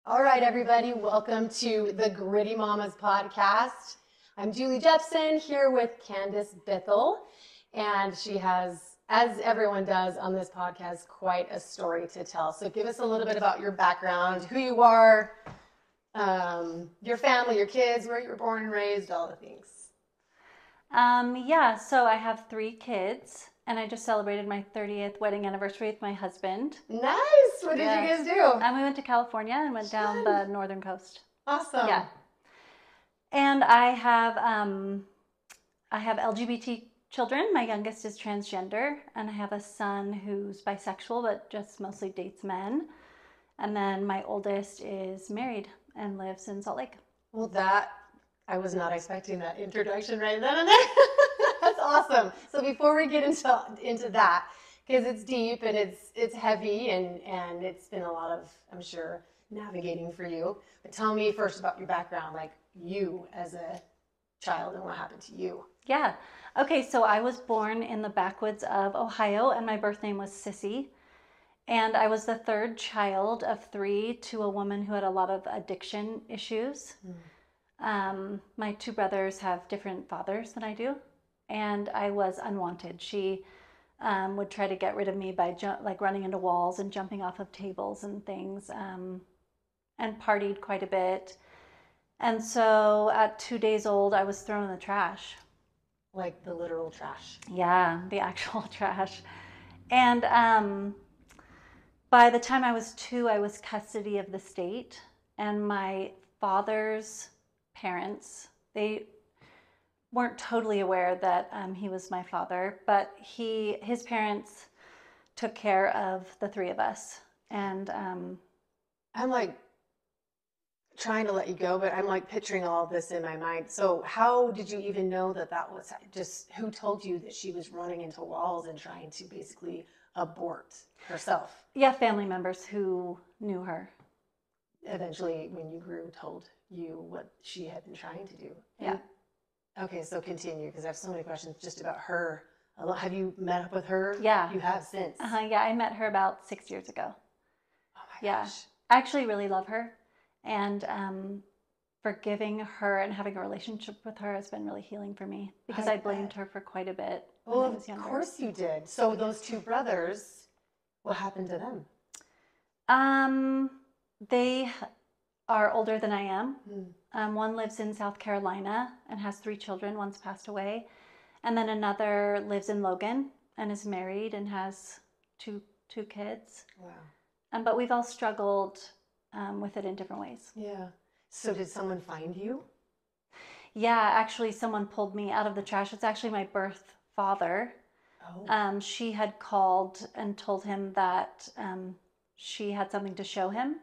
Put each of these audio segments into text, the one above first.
All right, everybody, welcome to the Gritty Mamas podcast. I'm Julie Jeppson here with Candice Bithell, and she has, as everyone does on this podcast, quite a story to tell. So give us a little bit about your background, who you are, your family, your kids, where you were born and raised, all the things. So I have 3 kids, and I just celebrated my 30th wedding anniversary with my husband. Nice! What did you guys do? We went to California and went down the northern coast. Awesome. Yeah. And I have LGBT children. My youngest is transgender, and I have a son who's bisexual, but just mostly dates men. And then my oldest is married and lives in Salt Lake. Well, I was not expecting that introduction right then and there. That's awesome. So before we get into that, because it's deep and it's heavy and it's been a lot of, I'm sure, navigating for you. But tell me first about your background, like you as a child and what happened to you. Yeah. Okay, so I was born in the backwoods of Ohio, and my birth name was Sissy. And I was the 3rd child of 3 to a woman who had a lot of addiction issues. My 2 brothers have different fathers than I do, and I was unwanted. She would try to get rid of me by running into walls and jumping off of tables and things, and partied quite a bit. And so at 2 days old, I was thrown in the trash. Like the literal trash? Yeah, the actual trash. And by the time I was 2, I was custody of the state, and my father's parents, they weren't totally aware that he was my father, but his parents took care of the 3 of us. And I'm like trying to let you go, but I'm like picturing all of this in my mind. So how did you even know that was just, who told you that she was running into walls and trying to basically abort herself? Yeah, family members who knew her. Eventually, when you grew, told you what she had been trying to do. Yeah. Okay, so continue, because I have so many questions just about her. Have you met up with her? Yeah. You have since? Yeah, I met her about 6 years ago. Oh my gosh. I actually really love her, and forgiving her and having a relationship with her has been really healing for me, because I blamed her for quite a bit when I was younger. Of course you did. So those 2 brothers, what happened to them? They are older than I am. One lives in South Carolina and has 3 children. One's passed away. And then another lives in Logan and is married and has two kids. Wow. But we've all struggled with it in different ways. Yeah. So did someone find you? Yeah, actually someone pulled me out of the trash. It's actually my birth father. Oh. She had called and told him that she had something to show him.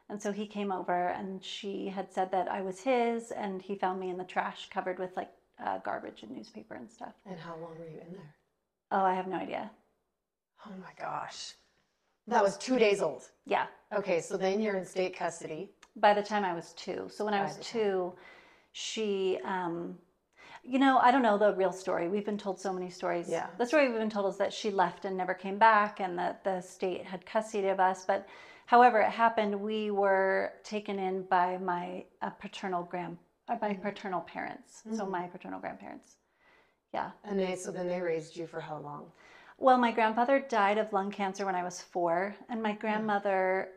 And so he came over, and she had said that I was his, and he found me in the trash covered with like garbage and newspaper and stuff. And how long were you in there? Oh, I have no idea. Oh my gosh. That was 2 days old. Yeah. Okay, so then you're in state custody. By the time I was 2. So when I was 2, she, I don't know the real story. We've been told so many stories. Yeah. The story we've been told is that she left and never came back, and that the state had custody of us. But however it happened, we were taken in by my paternal parents. So my paternal grandparents. Yeah. And then they raised you for how long? Well, my grandfather died of lung cancer when I was 4, and my grandmother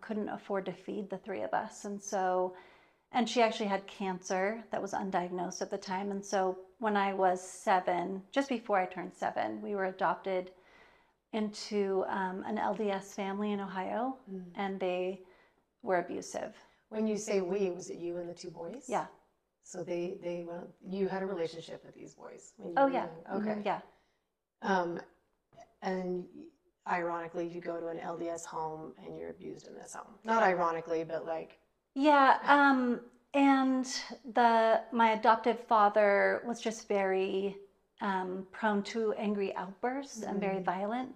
couldn't afford to feed the 3 of us. And she actually had cancer that was undiagnosed at the time. And so when I was 7, just before I turned 7, we were adopted into an LDS family in Ohio, and they were abusive. When you say we, was it you and the 2 boys? Yeah. So you had a relationship with these boys when you Oh, were yeah. young. Okay. Yeah. And ironically, you go to an LDS home and you're abused in this home. Not ironically, but like. Yeah. And my adoptive father was just very prone to angry outbursts and very violent.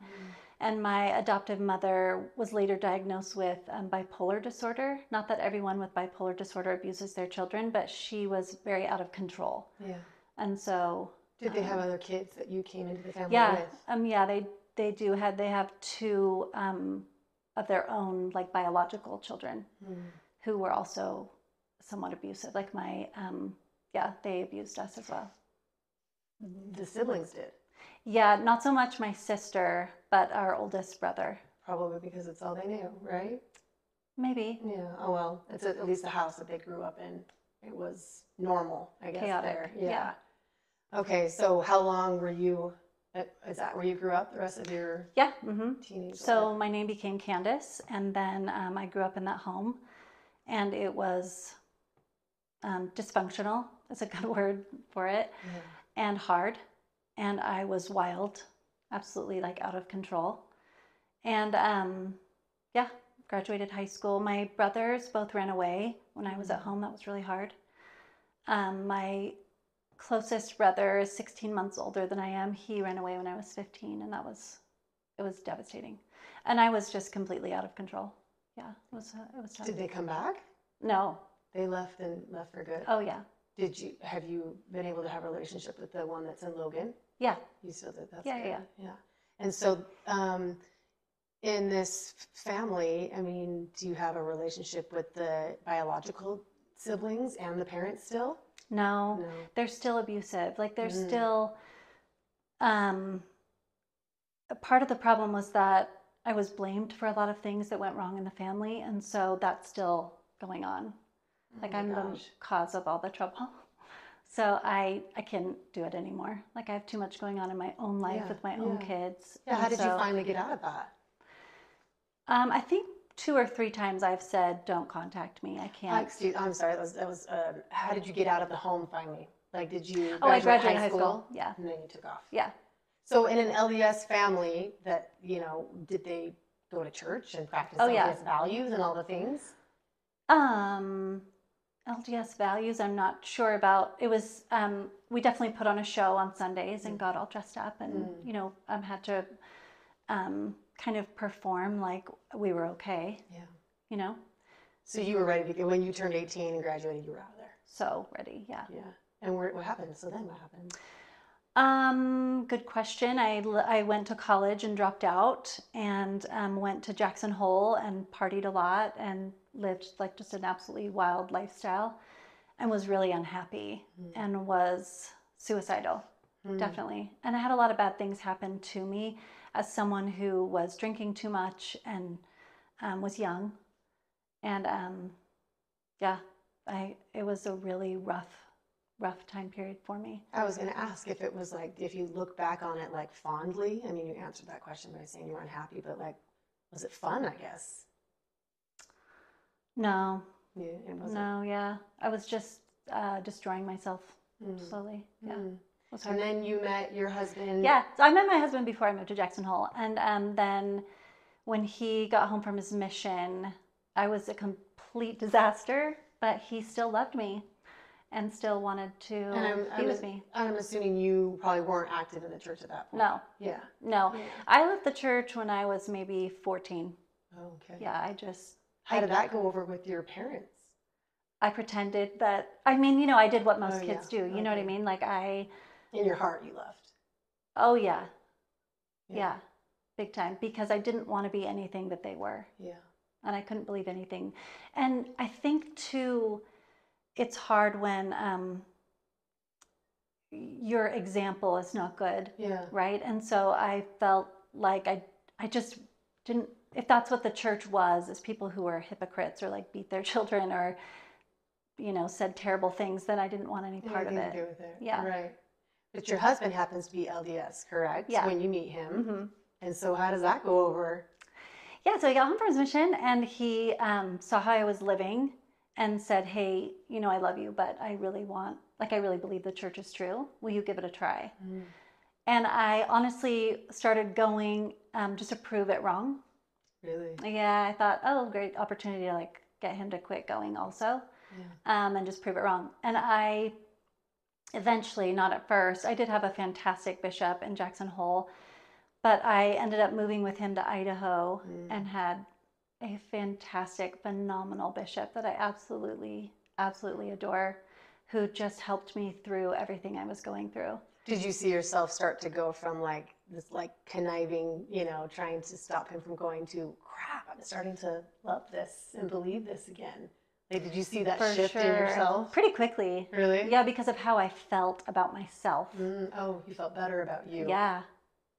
And my adoptive mother was later diagnosed with bipolar disorder. Not that everyone with bipolar disorder abuses their children, but she was very out of control. Yeah. And so. Did they have other kids that you came into the family yeah, with? Yeah, they do. They have 2 their own like biological children who were also somewhat abusive. Like my, they abused us as well. The siblings did. Yeah, not so much my sister, but our oldest brother. Probably because it's all they knew, right? Maybe. Yeah. Oh, well, it's at least the house that they grew up in. It was normal, I guess. Chaotic. There. Yeah. Okay, so how long were you, is that where you grew up the rest of your teenage life? So my name became Candice, and then I grew up in that home, and it was dysfunctional, is a good word for it, and hard, and I was wild, absolutely like out of control. And graduated high school. My brothers both ran away when I was at home. That was really hard. My closest brother is 16 months older than I am. He ran away when I was 15, and it was devastating. And I was just completely out of control. Yeah, it was tough. Did they come back? No. They left for good? Oh, yeah. Have you been able to have a relationship with the one that's in Logan? Yeah. You still did? That's good. Yeah. And so, in this family, I mean, do you have a relationship with the biological siblings and the parents still? No. They're still abusive. Like they're still, part of the problem was that I was blamed for a lot of things that went wrong in the family. And so that's still going on. Like I'm the cause of all the trouble. So I can't do it anymore. Like I have too much going on in my own life with my own kids. Yeah. How did you finally get out of that? I think 2 or 3 times I've said, "Don't contact me. I can't." I'm sorry. That was. How did you get out of the home finally? Like, did you? I graduated high school. Yeah. And then you took off. Yeah. So in an LDS family, that did they go to church and practice LDS values and all the things? LDS values, I'm not sure about. It was we definitely put on a show on Sundays and got all dressed up and had to kind of perform like we were okay. Yeah. So you were ready to go when you turned 18 and graduated. You were out of there. So ready, yeah. Yeah. And what happened? So then what happened? Good question. I went to college and dropped out and went to Jackson Hole and partied a lot and lived like just an absolutely wild lifestyle and was really unhappy and was suicidal, definitely. And I had a lot of bad things happen to me as someone who was drinking too much and was young. And it was a really rough time period for me. I was going to ask if it was like, if you look back on it like fondly. I mean, you answered that question by saying you were unhappy, but like, was it fun, I guess? No. Yeah, it wasn't. No, yeah. I was just destroying myself slowly. Yeah. And then you met your husband. Yeah. So I met my husband before I moved to Jackson Hole. And then when he got home from his mission, I was a complete disaster, but he still loved me and still wanted to be with me. I'm assuming you probably weren't active in the church at that point. No. Yeah. No. Yeah. I left the church when I was maybe 14. Oh, okay. Yeah, How did that go over with your parents? I pretended that, I did what most kids do. You know what I mean? Like in your heart, you left. Oh, yeah. Yeah. Big time. Because I didn't want to be anything that they were. Yeah. And I couldn't believe anything. And I think, too, it's hard when your example is not good. Yeah. Right? And so I felt like I just didn't, if that's what the church was, is people who were hypocrites or like beat their children or, said terrible things, then I didn't want any part of it. To do with it. Yeah. Right. But your husband happens to be LDS, correct? Yeah. When you meet him. And so how does that go over? Yeah, so he got home from his mission and he saw how I was living and said, hey, I love you, but I really believe the church is true. Will you give it a try? And I honestly started going just to prove it wrong. Really? Yeah, I thought, oh, great opportunity to like get him to quit going also. Yeah. And just prove it wrong. And I eventually, not at first, I did have a fantastic bishop in Jackson Hole, but I ended up moving with him to Idaho and had a fantastic, phenomenal bishop that I absolutely, absolutely adore, who just helped me through everything I was going through. Did you see yourself start to go from like this like conniving, trying to stop him from going to, crap, I'm starting to love this and believe this again. Like, did you see that shift in yourself? Pretty quickly. Really? Yeah, because of how I felt about myself. Oh, you felt better about you. Yeah.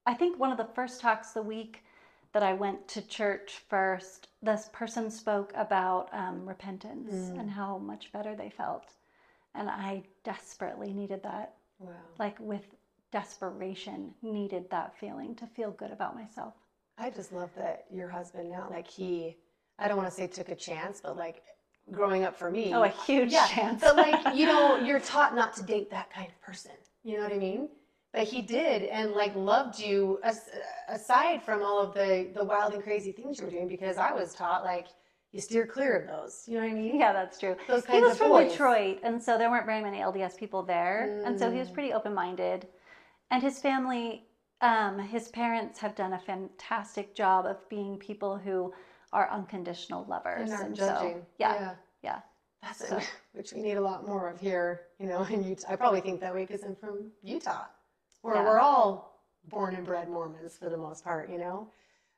I think one of the first talks the week that I went to church first, this person spoke about repentance and how much better they felt. And I desperately needed that. Wow. Like with desperation, needed that feeling to feel good about myself. I just love that your husband now, like I don't want to say took a chance, but like growing up for me. Oh, a huge chance. But like, you're taught not to date that kind of person. You know what I mean? But he did, and like loved you aside from all of the wild and crazy things you were doing, because I was taught like you steer clear of those. You know what I mean? Yeah, that's true. Those He kinds was of from boys. Detroit, and so there weren't very many LDS people there, and so he was pretty open-minded. And his family, his parents have done a fantastic job of being people who are unconditional lovers. And aren't and judging. So, yeah. That's it, which we need a lot more of here, in Utah. I probably think that way because I'm from Utah, where we're all born and bred Mormons for the most part,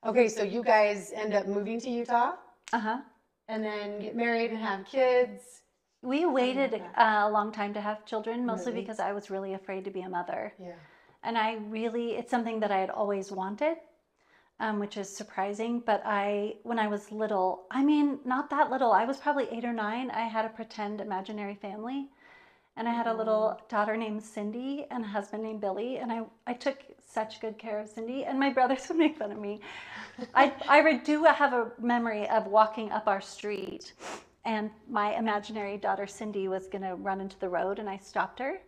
Okay, so you guys end up moving to Utah? Uh-huh. And then get married and have kids? We waited a long time to have children, mostly Really? because I was really afraid to be a mother. Yeah. And it's something that I had always wanted, which is surprising. But when I was little, not that little, I was probably 8 or 9, I had a pretend imaginary family. And I had a little daughter named Cindy and a husband named Billy. And I took such good care of Cindy. And my brothers would make fun of me. I do have a memory of walking up our street, and my imaginary daughter Cindy was going to run into the road, and I stopped her.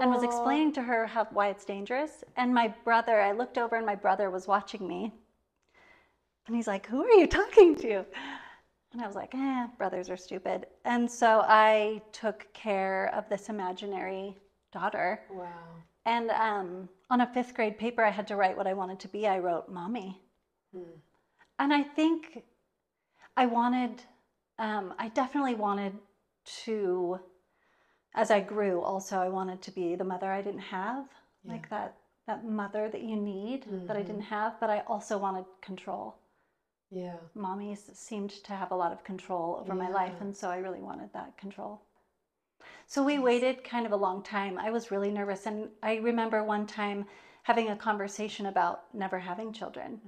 And was explaining to her why it's dangerous. And I looked over, and my brother was watching me. And he's like, "Who are you talking to?" And I was like, brothers are stupid. And so I took care of this imaginary daughter. Wow. And on a 5th grade paper I had to write what I wanted to be. I wrote Mommy. And I think I definitely wanted to, as I grew also, I wanted to be the mother I didn't have. Yeah. Like that mother that you need that I didn't have, but I also wanted control. Yeah. Mommy seemed to have a lot of control over my life, and so I really wanted that control. So we waited kind of a long time. I was really nervous, and I remember one time having a conversation about never having children.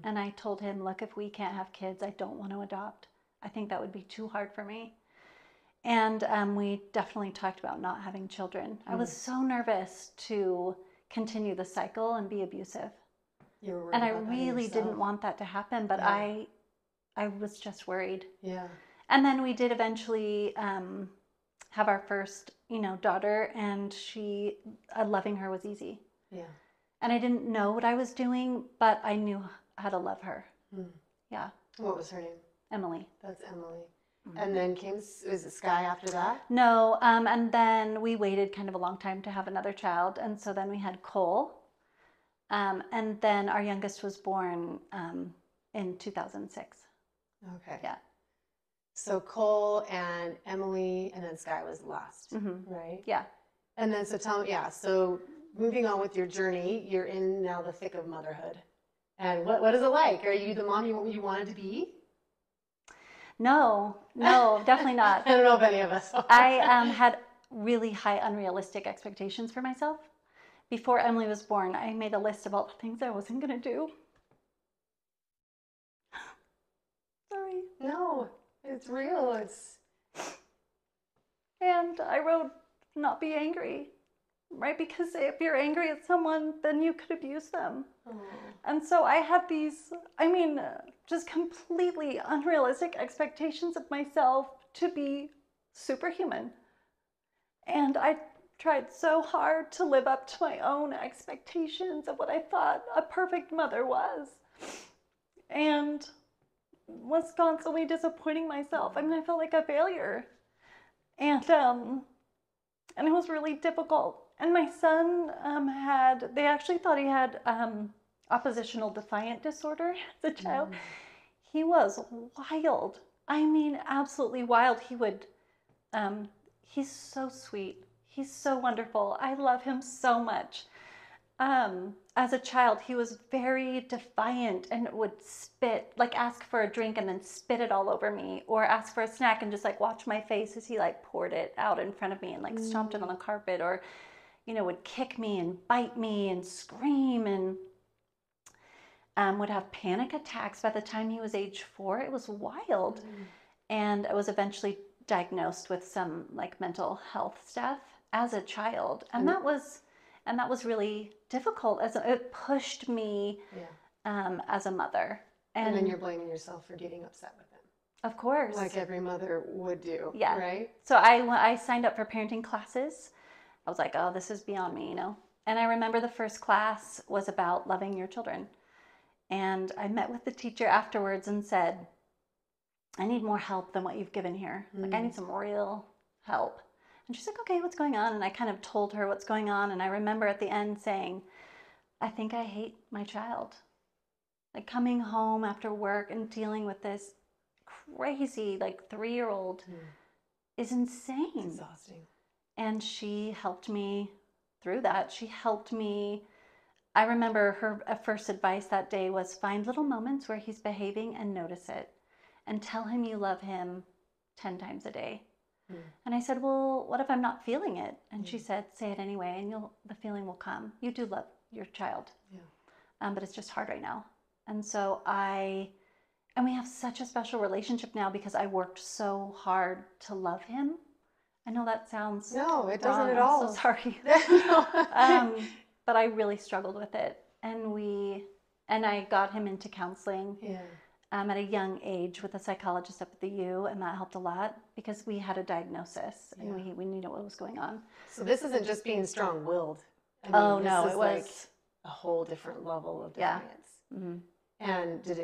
And I told him, "Look, if we can't have kids, I don't want to adopt. I think that would be too hard for me." And we definitely talked about not having children. I was so nervous to continue the cycle and be abusive. And I really didn't want that to happen, but I was just worried. Yeah. And then we did eventually have our first, daughter, and loving her was easy. Yeah. And I didn't know what I was doing, but I knew how to love her. Yeah. What was her name? Emily. That's Emily. And then was it Sky after that? No, and then we waited kind of a long time to have another child, and so then we had Cole. And then our youngest was born in 2006. Okay. Yeah. So Cole and Emily, and then Sky was last, right? Yeah. And then, so tell me, so moving on with your journey, you're in now the thick of motherhood. And what is it like? Are you the mom you wanted to be? No, definitely not. I don't know if any of us are. I had really high unrealistic expectations for myself. Before Emily was born, I made a list of all the things I wasn't going to do. Sorry. No, it's real. And I wrote, not be angry, right? Because if you're angry at someone, then you could abuse them. And so I had these, just completely unrealistic expectations of myself to be superhuman. And I tried so hard to live up to my own expectations of what I thought a perfect mother was, and was constantly disappointing myself. I felt like a failure, and it was really difficult. And my son they actually thought he had oppositional defiant disorder as a child. He was wild. Absolutely wild. He would, he's so sweet. He's so wonderful. I love him so much. as a child, he was very defiant and would spit, like ask for a drink and then spit it all over me, or ask for a snack and just like watch my face as he like poured it out in front of me and like stomped it on the carpet, or, you know, would kick me and bite me and scream, and would have panic attacks by the time he was age 4. It was wild. And I was eventually diagnosed with some like mental health stuff as a child. And that was really difficult, as it pushed me as a mother. And then you're blaming yourself for getting upset with him. Of course. Like every mother would do, yeah. right? So I signed up for parenting classes. I was like, oh, this is beyond me, you know? And I remember the first class was about loving your children. And I met with the teacher afterwards and said, I need more help than what you've given here. Like, I need some real help. And she's like, okay, what's going on? And I kind of told her what's going on. And I remember at the end saying, I think I hate my child. Like, coming home after work and dealing with this crazy, like, 3-year-old is insane. It's exhausting. And she helped me through that. She helped me. I remember her first advice that day was, find little moments where he's behaving and notice it, and tell him you love him 10 times a day. And I said, well, what if I'm not feeling it? And she said, say it anyway, and the feeling will come. You do love your child, but it's just hard right now. And so and we have such a special relationship now because I worked so hard to love him. I know that sounds No, it wrong. doesn't at all. I'm so sorry. But I really struggled with it. And I got him into counseling at a young age with a psychologist up at the U, and that helped a lot because we had a diagnosis and we knew what was going on. So this isn't just being strong-willed. I mean, no, this it is was like a whole different level of defiance. And did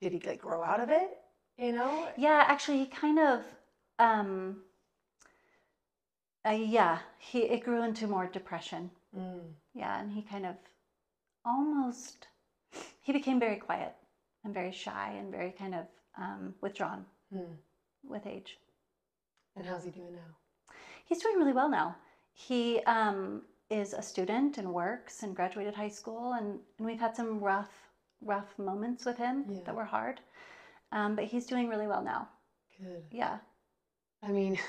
he like grow out of it? You know? Yeah, actually, he kind of, it grew into more depression. Yeah, and he kind of he became very quiet and very shy and very kind of withdrawn with age. And how's he doing now? He's doing really well now. He is a student and works and graduated high school, and we've had some rough moments with him that were hard, but he's doing really well now. Good. Yeah. I mean,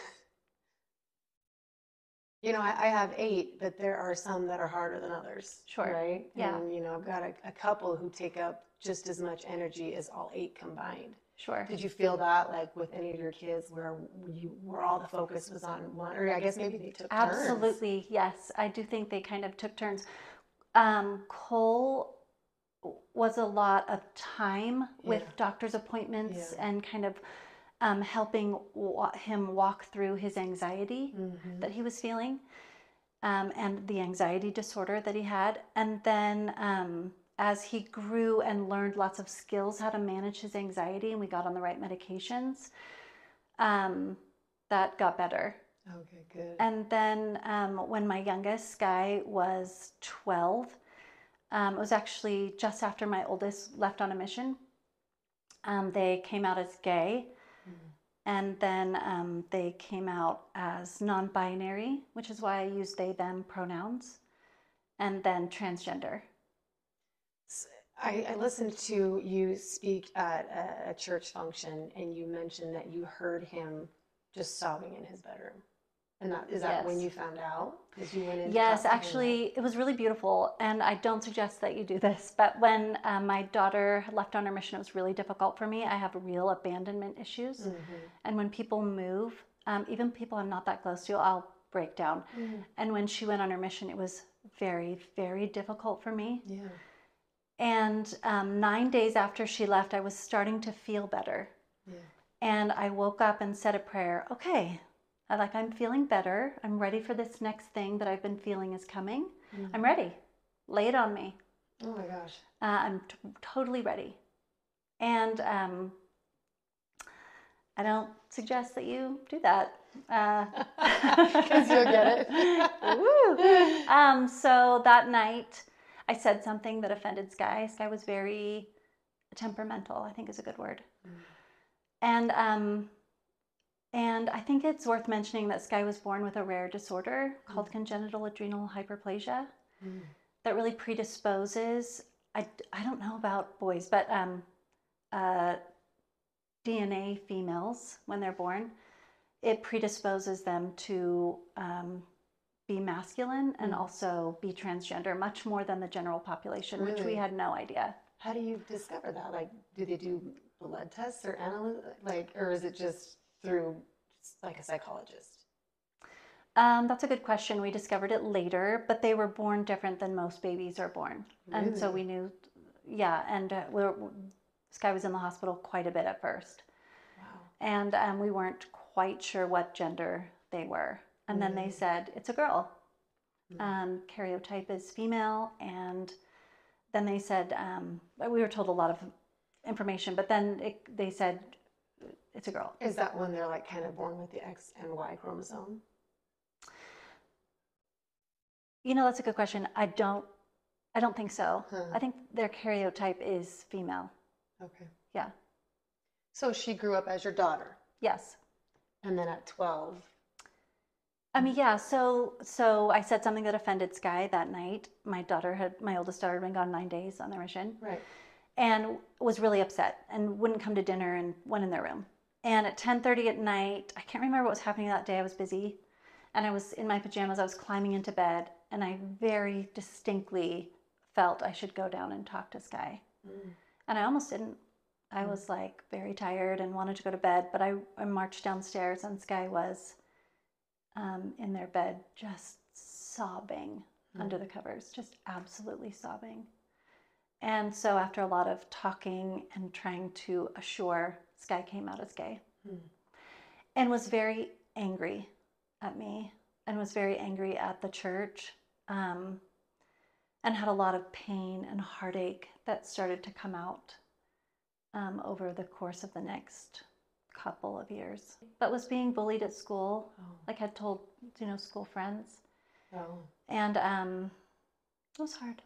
you know, I have 8, but there are some that are harder than others. Sure. Right? Yeah. And, you know, I've got a couple who take up just as much energy as all 8 combined. Sure. Did you feel that, like, with any of your kids where all the focus was on one? Or I guess maybe they took turns. Absolutely, yes. I do think they kind of took turns. Cole was a lot of time with doctor's appointments and kind of helping him walk through his anxiety that he was feeling, and the anxiety disorder that he had. And then as he grew and learned lots of skills how to manage his anxiety, and we got on the right medications, that got better. Okay, good. And then when my youngest, Sky, was 12, it was actually just after my oldest left on a mission. They came out as gay. And then they came out as non-binary, which is why I use they, them pronouns, and then transgender. I listened to you speak at a church function, and you mentioned that you heard him just sobbing in his bedroom. And is that when you found out? Because you went in. Yes, actually, it was really beautiful. And I don't suggest that you do this, but when my daughter left on her mission, it was really difficult for me. I have real abandonment issues. And when people move, even people I'm not that close to, I'll break down. And when she went on her mission, it was very, very difficult for me. Yeah. And 9 days after she left, I was starting to feel better. Yeah. And I woke up and said a prayer. Okay, I'm feeling better. I'm ready for this next thing that I've been feeling is coming. I'm ready. Lay it on me. Oh my gosh. I'm totally ready. And I don't suggest that you do that. Because you'll get it. Woo. So that night, I said something that offended Sky. Sky was very temperamental, I think is a good word. And I think it's worth mentioning that Sky was born with a rare disorder called congenital adrenal hyperplasia that really predisposes, I don't know about boys, but DNA females, when they're born, it predisposes them to be masculine and also be transgender much more than the general population, which we had no idea. How do you discover that? Like, do they do blood tests or or is it just through like a psychologist? That's a good question. We discovered it later, but they were born different than most babies are born. Really? And so we knew, yeah, and Sky was in the hospital quite a bit at first. Wow. And we weren't quite sure what gender they were. And then they said, it's a girl. Karyotype is female. And then they said, we were told a lot of information, but then they said, it's a girl. Is that when they're like kind of born with the X and Y chromosome? You know, that's a good question. I don't think so. I think their karyotype is female. Okay. Yeah. So she grew up as your daughter. Yes. And then at 12. I mean, yeah. So I said something that offended Sky that night. My oldest daughter had been gone 9 days on their mission. Right. And was really upset and wouldn't come to dinner and went in their room. And at 10:30 at night, I can't remember what was happening that day. I was busy. And I was in my pajamas. I was climbing into bed. And I very distinctly felt I should go down and talk to Sky. And I almost didn't. I was like very tired and wanted to go to bed. But I marched downstairs and Sky was in their bed just sobbing under the covers. Just absolutely sobbing. And so after a lot of talking and trying to assure, Sky came out as gay. And was very angry at me. And was very angry at the church, and had a lot of pain and heartache that started to come out over the course of the next couple of years. But was being bullied at school, like had told, school friends. And it was hard.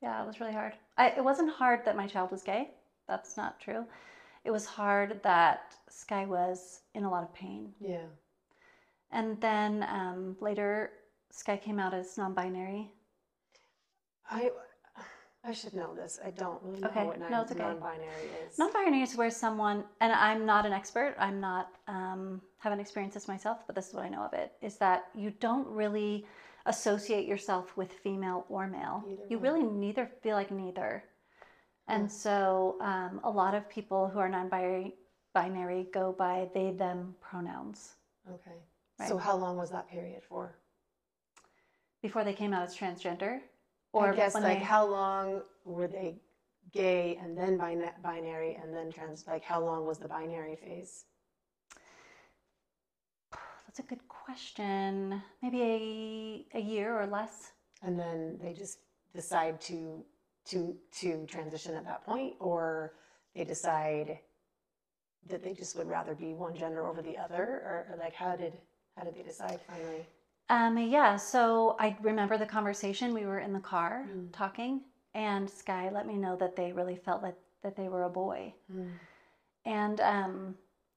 Yeah, it was really hard. It wasn't hard that my child was gay. That's not true. It was hard that Sky was in a lot of pain. Yeah. And then later, Sky came out as non-binary. I should know this. I don't really know what non-binary is. Non-binary is where someone, and I'm not an expert, I'm not, haven't experienced this myself, but this is what I know of it, is that you don't really associate yourself with female or male. You really neither feel like neither. And so a lot of people who are non-binary go by they, them pronouns. Okay. Right. So how long was that period for? Before they came out as transgender? Or I guess how long were they gay and then binary and then trans? Like how long was the binary phase? That's a good question. Maybe a year or less. And then they just decide to transition at that point, or they decide that they just would rather be one gender over the other, or like how did they decide finally? Yeah, so I remember the conversation. We were in the car talking, and Sky let me know that they really felt that they were a boy. And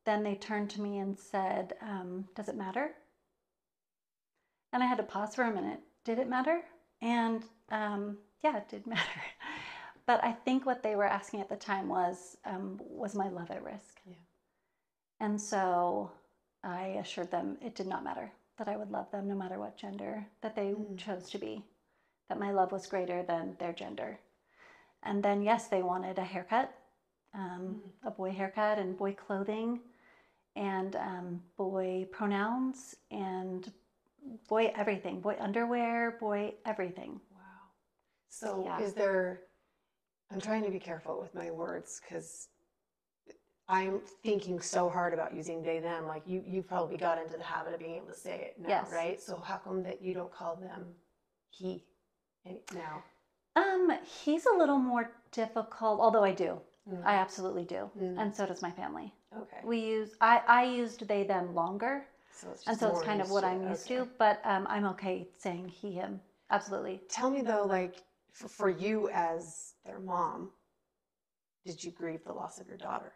then they turned to me and said, does it matter? And I had to pause for a minute. Did it matter? And yeah, it did matter. But I think what they were asking at the time was my love at risk? Yeah. And so I assured them it did not matter, that I would love them no matter what gender that they chose to be, that my love was greater than their gender. And then, yes, they wanted a haircut, a boy haircut and boy clothing and boy pronouns and boy everything, boy underwear, boy everything. Wow. So is there, I'm trying to be careful with my words because I'm thinking so hard about using they, them. Like you probably got into the habit of being able to say it now, right? So how come that you don't call them he now? He's a little more difficult, although I do. I absolutely do. And so does my family. Okay. I used they, them longer. So it's and so it's kind of what I'm used to, but I'm okay saying he, him. Absolutely. Tell me though, like for you as their mom, did you grieve the loss of your daughter?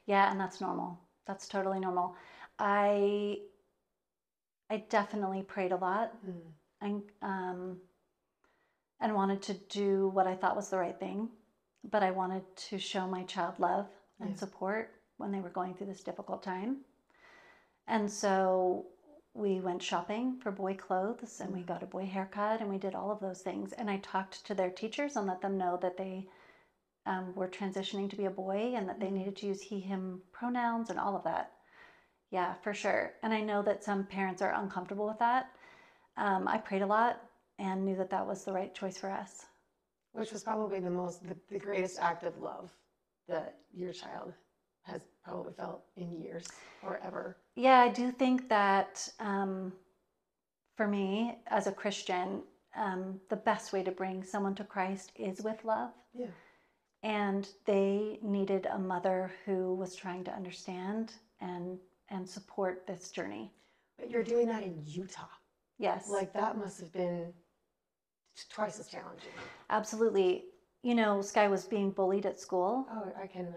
Yeah, and that's normal. That's totally normal. I definitely prayed a lot. And and wanted to do what I thought was the right thing. But I wanted to show my child love and support when they were going through this difficult time. And so we went shopping for boy clothes, and we got a boy haircut, and we did all of those things. And I talked to their teachers and let them know that they were transitioning to be a boy and that they needed to use he, him pronouns and all of that. Yeah, for sure. And I know that some parents are uncomfortable with that. I prayed a lot and knew that that was the right choice for us. Which was probably the greatest act of love that your child has probably felt in years or ever. Yeah, I do think that for me, as a Christian, the best way to bring someone to Christ is with love. Yeah. And they needed a mother who was trying to understand and support this journey. But you're doing that in Utah. Yes. Like, that must have been twice as challenging. Absolutely. You know, Sky was being bullied at school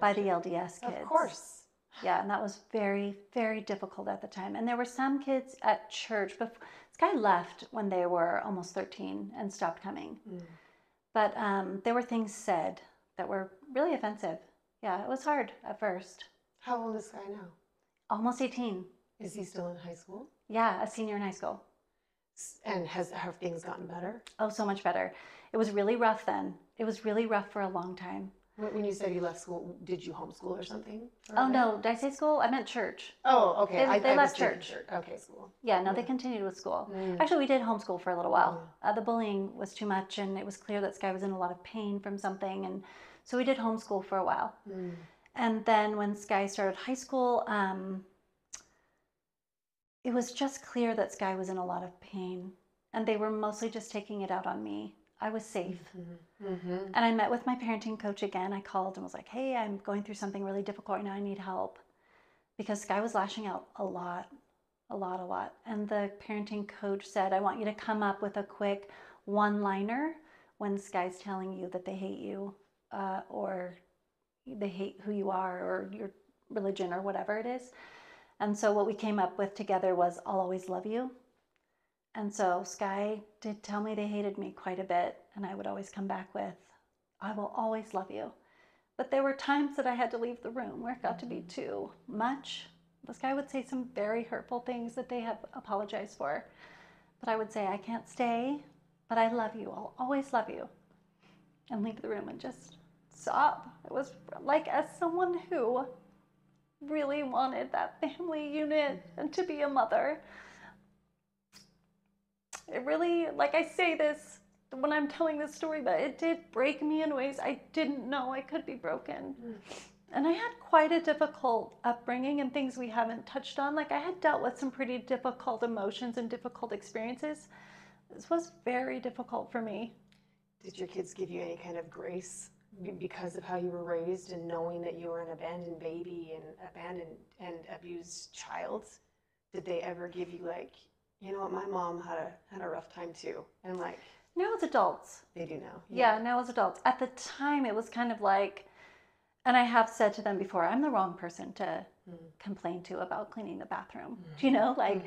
by the LDS kids. Of course. Yeah, and that was very, very difficult at the time. And there were some kids at church, but Sky left when they were almost 13 and stopped coming. But there were things said that were really offensive. Yeah, it was hard at first. How old is Sky now? Almost 18. Is he still in high school? Yeah, a senior in high school. And have things gotten better? Oh, so much better. It was really rough then. It was really rough for a long time. When you said you left school, did you homeschool or something? Oh, no. Did I say school? I meant church. Oh, okay. They left church. Okay, school. Yeah, no, they continued with school. Actually, we did homeschool for a little while. The bullying was too much, and it was clear that Sky was in a lot of pain from something. And so we did homeschool for a while. And then when Sky started high school, it was just clear that Sky was in a lot of pain. And they were mostly just taking it out on me. I was safe. And I met with my parenting coach again. I called and was like, hey, I'm going through something really difficult right now. I need help. Because Sky was lashing out a lot. And the parenting coach said, I want you to come up with a quick one-liner when Sky's telling you that they hate you, or they hate who you are, or your religion, or whatever it is. And so what we came up with together was, I'll always love you. And so Sky did tell me they hated me quite a bit, and I would always come back with, I will always love you. But there were times that I had to leave the room where it got to be too much. This guy would say some very hurtful things that they have apologized for. But I would say, I can't stay, but I love you. I'll always love you. And leave the room and just sob. It was like, as someone who really wanted that family unit and to be a mother, it really, like I say this when I'm telling this story, but it did break me in ways I didn't know I could be broken. And I had quite a difficult upbringing and things we haven't touched on. Like, I had dealt with some pretty difficult emotions and difficult experiences. This was very difficult for me. Did your kids give you any kind of grace because of how you were raised and knowing that you were an abandoned baby and abandoned and abused child? Did they ever give you, like, you know what, my mom had a rough time too? And like, now as adults. They do now. Yeah, now as adults. At the time, it was kind of like, and I have said to them before, I'm the wrong person to complain to about cleaning the bathroom, you know, like,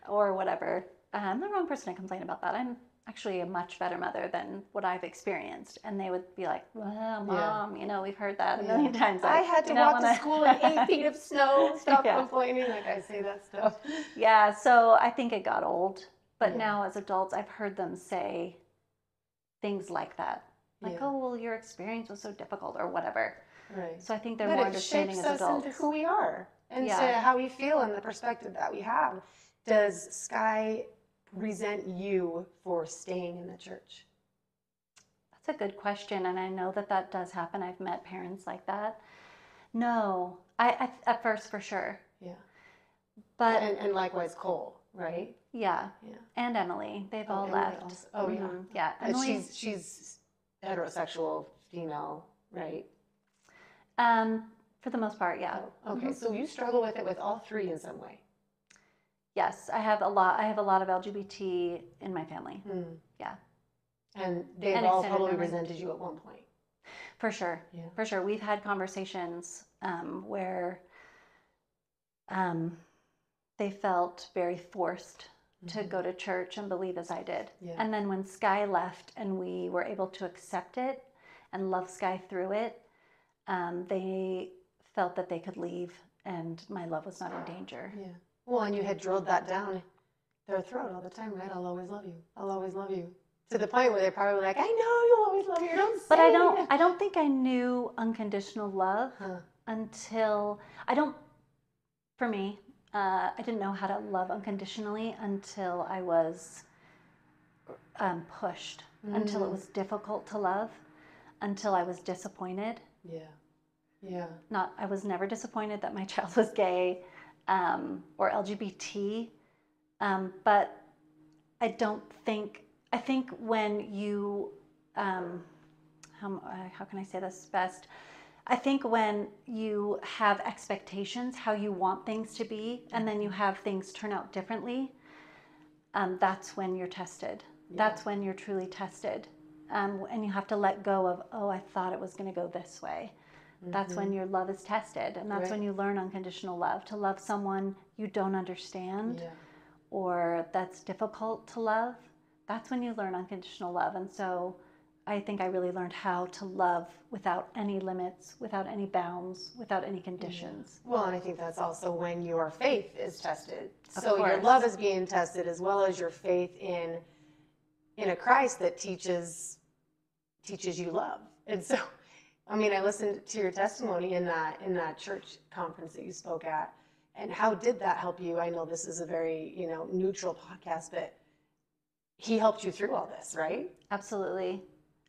or whatever. I'm the wrong person to complain about that. I'm actually a much better mother than what I've experienced. And they would be like, well, Mom, you know, we've heard that a million times. I had to walk to school in 8 feet of snow. Stop complaining. Like, I say that stuff. Yeah, so I think it got old. But now as adults, I've heard them say things like that. Like, oh, well, your experience was so difficult or whatever. Right. So I think they're more understanding as adults. But it shapes us into who we are and to how we feel and the perspective that we have. Does Sky resent you for staying in the church? That's a good question, and I know that that does happen. I've met parents like that. No, I at first for sure. Yeah. But and likewise Cole, right? Yeah. And Emily, they've all left. Yeah. Emily, she's heterosexual female, right? For the most part, yeah. Oh, okay, so you struggle with it with all three in some way. Yes, I have a lot of LGBT in my family. Yeah. And they've all probably resented you at one point. For sure. Yeah. For sure. We've had conversations where they felt very forced to go to church and believe as I did. Yeah. And then when Sky left and we were able to accept it and love Sky through it, they felt that they could leave and my love was not in danger. Yeah. Well, and you had drilled that down their throat all the time, right? I'll always love you. I'll always love you. To the point where they're probably like, I know you'll always love me. Don't say But it. I don't think I knew unconditional love until for me, I didn't know how to love unconditionally until I was pushed, until it was difficult to love, until I was disappointed. Yeah. Yeah. I was never disappointed that my child was gay or LGBT, but I think when you, how can I say this best? I think when you have expectations, how you want things to be, and then you have things turn out differently, that's when you're tested. Yeah. That's when you're truly tested. And you have to let go of, oh, I thought it was going to go this way. That's when your love is tested. And that's when you learn unconditional love, to love someone you don't understand or that's difficult to love. That's when you learn unconditional love. And so I think I really learned how to love without any limits, without any bounds, without any conditions. Well, and I think that's also when your faith is tested. So your love is being tested as well as your faith in a Christ that teaches you love. And so, I mean, I listened to your testimony in that church conference that you spoke at. And how did that help you? I know this is a very, neutral podcast, but he helped you through all this, right? Absolutely.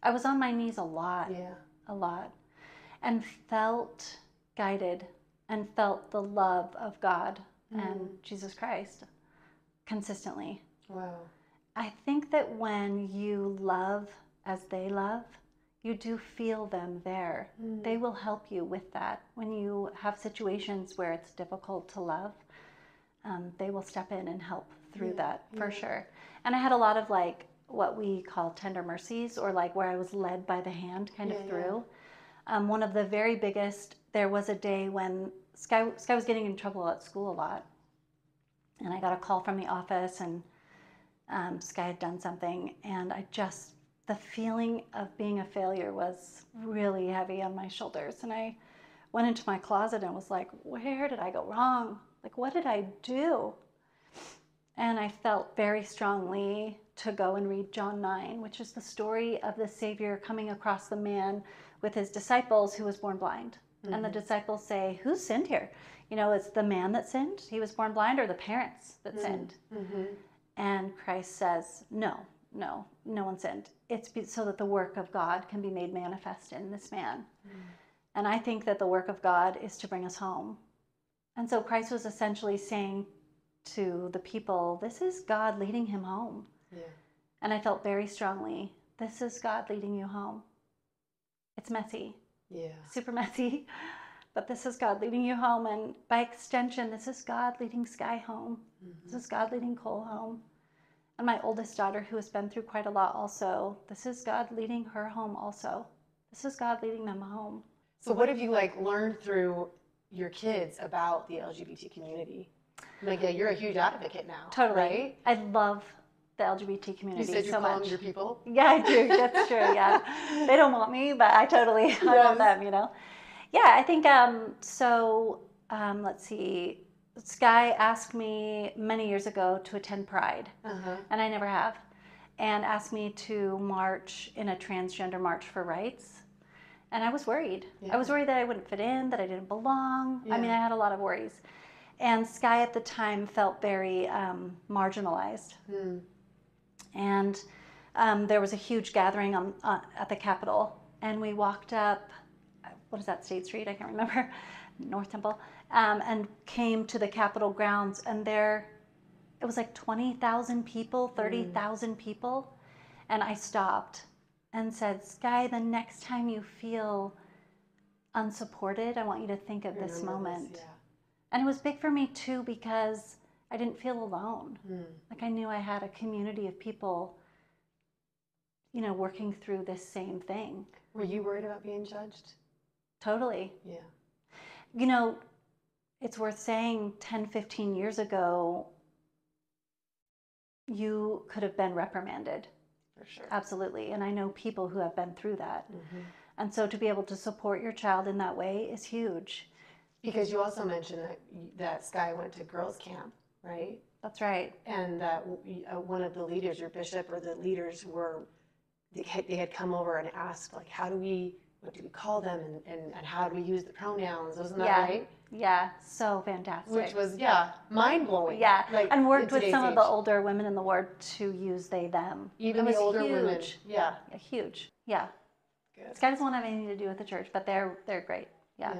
I was on my knees a lot, and felt guided and felt the love of God and Jesus Christ consistently. Wow. I think that when you love as they love, you do feel them there. They will help you with that. When you have situations where it's difficult to love, they will step in and help through that for sure. And I had a lot of what we call tender mercies, or where I was led by the hand kind of through. One of the very biggest, there was a day when Sky was getting in trouble at school a lot. And I got a call from the office and Sky had done something, and the feeling of being a failure was really heavy on my shoulders. And I went into my closet and was like, where did I go wrong? What did I do? And I felt very strongly to go and read John 9, which is the story of the Savior coming across the man with his disciples who was born blind. And the disciples say, who sinned here? It's the man that sinned, he was born blind, or the parents that sinned? And Christ says, no one sinned. It's so that the work of God can be made manifest in this man. And I think that the work of God is to bring us home. And so Christ was essentially saying to the people, this is God leading him home. And I felt very strongly, this is God leading you home. It's messy. Super messy. But this is God leading you home. And by extension, this is God leading Sky home. This is God leading Cole home. And my oldest daughter, who has been through quite a lot also, this is God leading her home also. This is God leading them home. So what have you learned through your kids about the LGBT community? You're a huge advocate now. Totally. Right? I love the LGBT community so much. You said you call them your people? Yeah, I do. That's true, yeah. They don't want me, but I want them, Yeah, I think, let's see. Sky asked me many years ago to attend Pride, and I never have, and asked me to march in a transgender march for rights. And I was worried. I was worried that I wouldn't fit in, that I didn't belong. I mean, I had a lot of worries. And Sky at the time felt very marginalized. And there was a huge gathering at the Capitol, and we walked up, what is that, State Street? I can't remember, North Temple, and came to the Capitol grounds, and there, it was 20,000 people, 30,000 people, and I stopped and said, Sky, the next time you feel unsupported, I want you to think of this moment. And it was big for me too, because I didn't feel alone. I knew I had a community of people, working through this same thing. Were you worried about being judged? Totally. It's worth saying 10, 15 years ago, you could have been reprimanded. For sure. Absolutely. And I know people who have been through that. Mm-hmm. And so to be able to support your child in that way is huge. Because you also mentioned that Sky went to girls' camp, right? That's right. And that one of the leaders, your bishop or the leaders they had come over and asked, like, what do we call them, and how do we use the pronouns? Wasn't that right? Yeah, so fantastic. Which was, mind-blowing. Yeah, like, and worked with some age. of the older women in the ward to use they, them. Even the older huge. women. Yeah. Huge. Yeah. Good. Sky doesn't want to have anything to do with the church, but they're great. Yeah.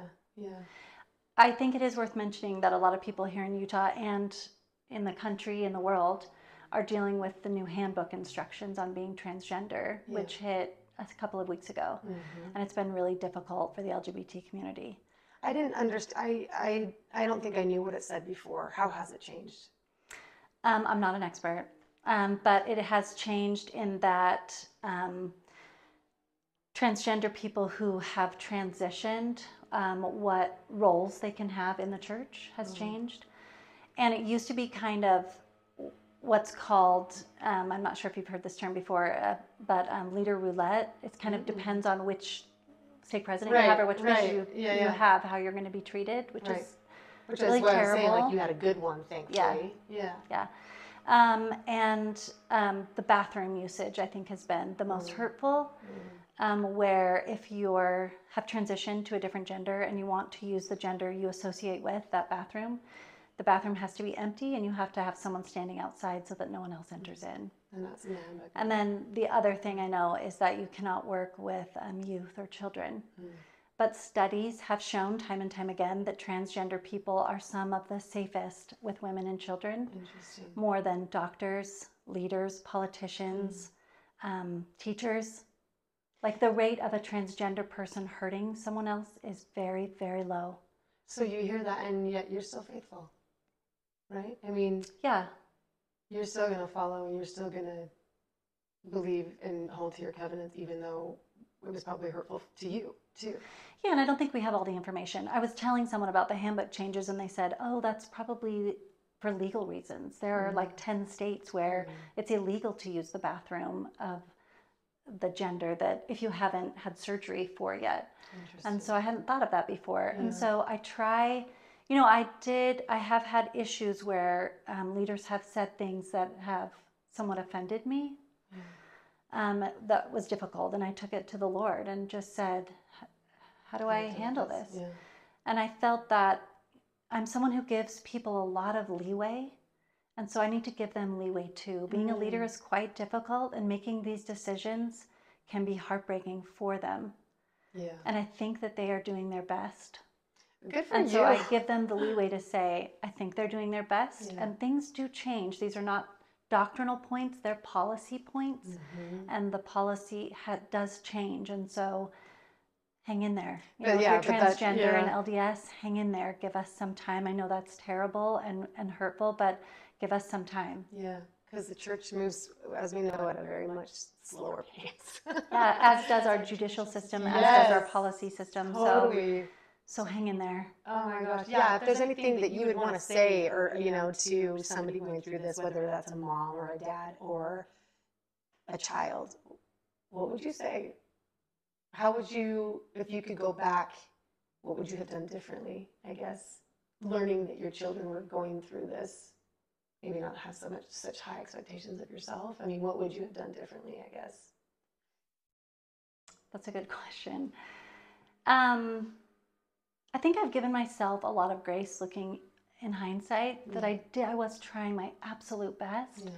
I think it is worth mentioning that a lot of people here in Utah and in the country, in the world, are dealing with the new handbook instructions on being transgender, which hit a couple of weeks ago. Mm-hmm. And it's been really difficult for the LGBT community. I didn't understand. I don't think I knew what it said before. How has it changed? I'm not an expert, but it has changed in that transgender people who have transitioned, what roles they can have in the church has changed. And it used to be kind of what's called, I'm not sure if you've heard this term before, but leader roulette. It kind of depends on which stake president you have or which bishop you have, how you're going to be treated, which is really is what terrible. I'm saying, like, you had a good one, thankfully. Yeah. And the bathroom usage, I think, has been the most hurtful, where if you have transitioned to a different gender and you want to use the gender you associate with that bathroom, the bathroom has to be empty and you have to have someone standing outside so that no one else enters in. And that's in the handbook. And then the other thing I know is that you cannot work with youth or children. But studies have shown time and time again that transgender people are some of the safest with women and children. Interesting. More than doctors, leaders, politicians, teachers. Like, the rate of a transgender person hurting someone else is very, very low. So you hear that, and yet you're still faithful, right? I mean, you're still going to follow, and you're still going to believe and hold to your covenants, even though it was probably hurtful to you, too. Yeah, and I don't think we have all the information. I was telling someone about the handbook changes, and they said, oh, that's probably for legal reasons. There are like 10 states where it's illegal to use the bathroom of the gender that if you haven't had surgery for yet. And so I hadn't thought of that before. And so I try, I have had issues where leaders have said things that have somewhat offended me. That was difficult. And I took it to the Lord and just said, how do I handle this? Yeah. And I felt that I'm someone who gives people a lot of leeway. And so I need to give them leeway too. Being a leader is quite difficult, and making these decisions can be heartbreaking for them. Yeah. And I think that they are doing their best. Good for you. And so I give them the leeway to say, I think they're doing their best. And things do change. These are not doctrinal points, they're policy points. And the policy does change. And so hang in there. If you're transgender and LDS, hang in there. Give us some time. I know that's terrible and hurtful, but give us some time. Yeah, because the church moves, as we know, at a very much slower pace. As does our judicial system, as does our policy system. Totally. So hang in there. Oh my gosh. Yeah, if there's anything that you would want to say, or, to somebody going through this, whether that's a mom or a dad or a child, what would you say? How would you, if you could go back, what would you have done differently, I guess? Learning that your children were going through this, maybe not have such high expectations of yourself. I mean, what would you have done differently, I guess? That's a good question. I think I've given myself a lot of grace looking in hindsight that I was trying my absolute best.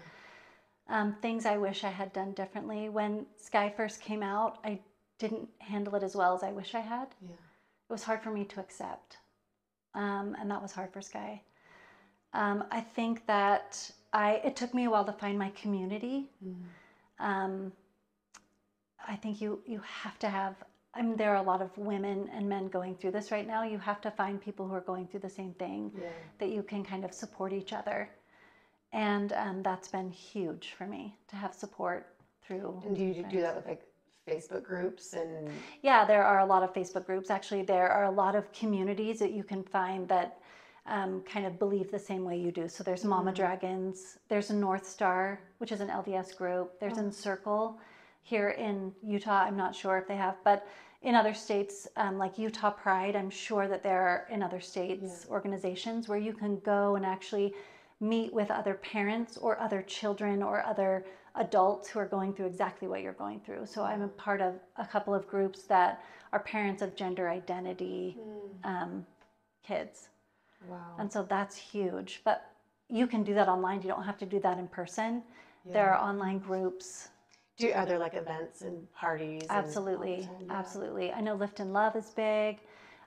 Things I wish I had done differently. When Sky first came out, I didn't handle it as well as I wish I had. It was hard for me to accept. And that was hard for Sky. I think that it took me a while to find my community. I think you have to have, there are a lot of women and men going through this right now. You have to find people who are going through the same thing that you can kind of support each other. And that's been huge for me to have support through. And do you do that with like Facebook groups and? Yeah, there are a lot of Facebook groups. Actually, there are a lot of communities that you can find that kind of believe the same way you do. So there's Mama Dragons, there's a North Star, which is an LDS group. There's Encircle here in Utah. I'm not sure if they have, but in other states, like Utah Pride, I'm sure that there are in other states organizations where you can go and actually meet with other parents or other children or other adults who are going through exactly what you're going through. So I'm a part of a couple of groups that are parents of gender identity kids. Wow. And so that's huge. But you can do that online. You don't have to do that in person. There are online groups. Are there like events and parties? Absolutely. Absolutely. I know Lift and Love is big.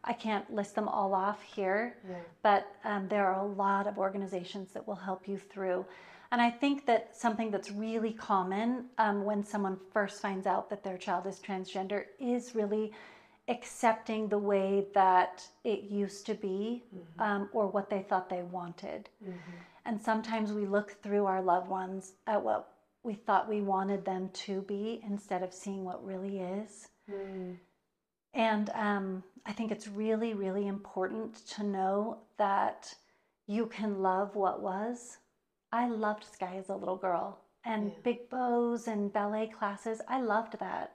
I can't list them all off here, but there are a lot of organizations that will help you through. And I think that something that's really common when someone first finds out that their child is transgender is really accepting the way that it used to be or what they thought they wanted. And sometimes we look through our loved ones at what we thought we wanted them to be instead of seeing what really is. And I think it's really, really important to know that you can love what was. I loved Sky as a little girl and big bows and ballet classes. I loved that.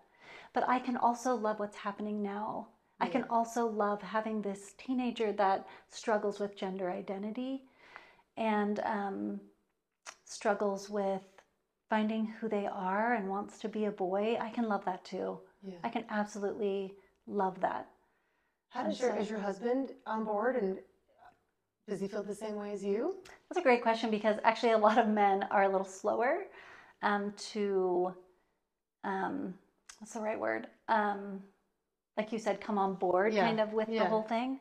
But I can also love what's happening now. I can also love having this teenager that struggles with gender identity and struggles with finding who they are and wants to be a boy. I can love that too. I can absolutely love that. Is your husband on board, and does he feel the same way as you? That's a great question, because actually a lot of men are a little slower to, what's the right word? Like you said, come on board kind of with the whole thing.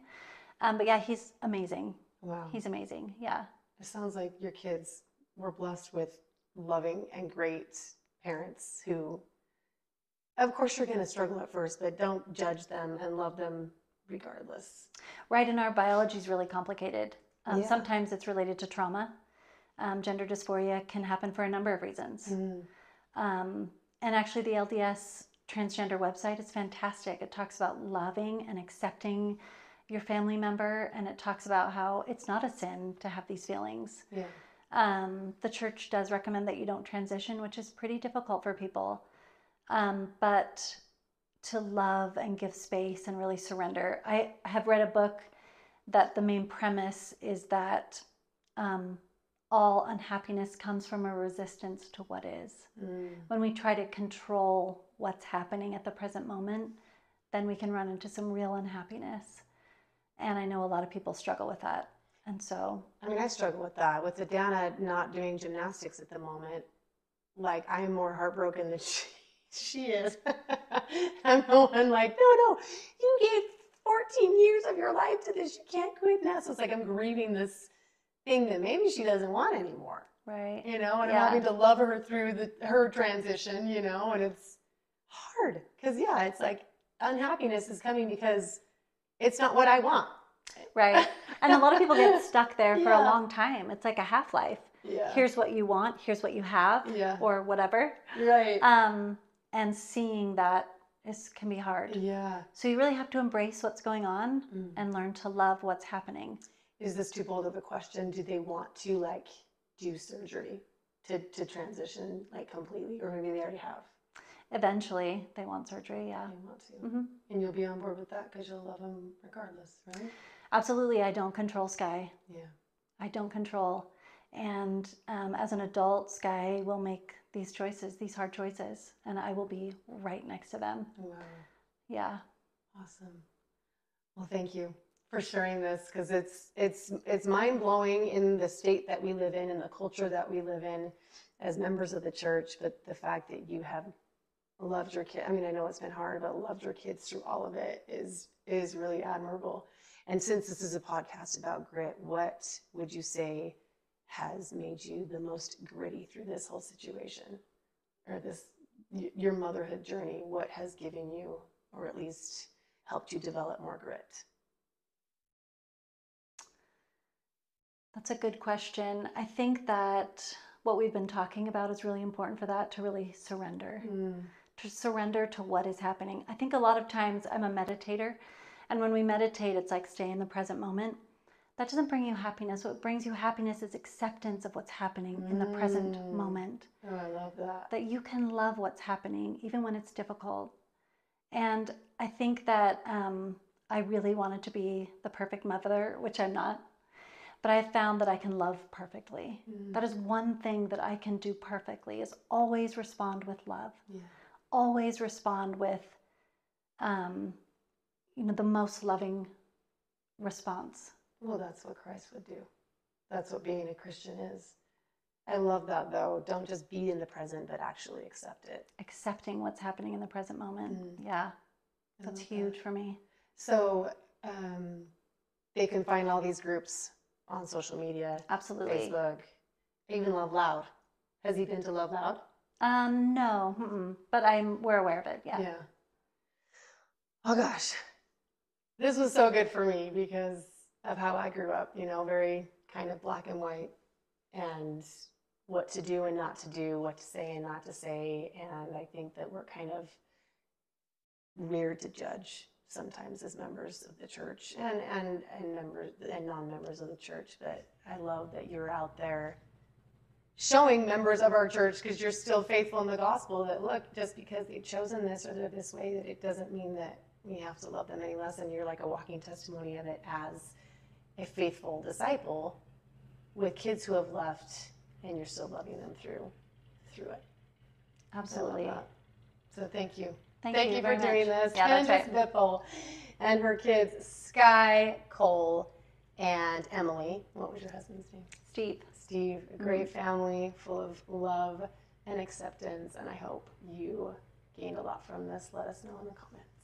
But yeah, he's amazing. Wow. He's amazing. Yeah. It sounds like your kids were blessed with loving and great parents who, of course, you're going to struggle at first, but don't judge them and love them regardless. Right, and our biology is really complicated. Sometimes it's related to trauma. Gender dysphoria can happen for a number of reasons. And actually the LDS transgender website is fantastic. It talks about loving and accepting your family member, and it talks about how it's not a sin to have these feelings. The church does recommend that you don't transition, which is pretty difficult for people. But to love and give space and really surrender. I have read a book that the main premise is that all unhappiness comes from a resistance to what is. When we try to control what's happening at the present moment, then we can run into some real unhappiness. And I know a lot of people struggle with that. And so, I mean, I struggle with that. With Adana not doing gymnastics at the moment, like, I am more heartbroken than she is. I'm the one like, no, you gave 14 years of your life to this. You can't quit now. So it's like I'm grieving this thing that maybe she doesn't want anymore. right. You know, and I'm having to love her through her transition, you know, and it's hard. Because, it's like unhappiness is coming because it's not what I want. Right. And a lot of people get stuck there for a long time. It's like a half-life. Here's what you want. Here's what you have. Or whatever. Right. And seeing that can be hard. So you really have to embrace what's going on and learn to love what's happening. Is this too bold of a question? Do they want to, like, do surgery to transition, like, completely? Or maybe they already have? Eventually, they want surgery, They want to. And you'll be on board with that because you'll love them regardless, right? Absolutely. I don't control Sky. Yeah. I don't control. And as an adult, Sky will make these choices, these hard choices, and I will be right next to them. Wow. Yeah. Awesome. Well, thank you for sharing this, because it's mind-blowing in the state that we live in and the culture that we live in as members of the church, but the fact that you have loved your kid, I mean, I know it's been hard, but loved your kids through all of it is really admirable. And since this is a podcast about grit, what would you say has made you the most gritty through this whole situation, or your motherhood journey? What has given you, or at least helped you develop more grit? That's a good question. I think that what we've been talking about is really important for that, to really surrender. To surrender to what is happening. I think a lot of times I'm a meditator, and when we meditate, it's like stay in the present moment. that doesn't bring you happiness. What brings you happiness is acceptance of what's happening in the present moment. Oh, I love that. That you can love what's happening, even when it's difficult. And I think that I really wanted to be the perfect mother, which I'm not. But I found that I can love perfectly. That is one thing that I can do perfectly, is always respond with love. Yeah. Always respond with, the most loving response. Well, that's what Christ would do. That's what being a Christian is. I love that, though. Don't just be in the present, but actually accept it. Accepting what's happening in the present moment. Yeah, that's huge for me. So they can find all these groups on social media. Absolutely. Facebook. Even Love Loud. Has he been to Love Loud? No, but we're aware of it. Yeah. Yeah. Oh gosh, this was so good for me because of how I grew up. Very kind of black and white, and what to do and not to do, what to say and not to say. And I think that we're kind of weird to judge sometimes as members of the church and members and non-members of the church. But I love that you're out there showing members of our church, because you're still faithful in the gospel, that look, just because they've chosen this or they're this way, that it doesn't mean that we have to love them any less. And you're like a walking testimony of it as a faithful disciple with kids who have left, and you're still loving them through it. Absolutely. So thank you. Thank you for doing this. Yeah, that's Candice Bithell and her kids, Sky, Cole, and Emily. What was your husband's name? Steve. A great family full of love and acceptance. And I hope you gained a lot from this. Let us know in the comments.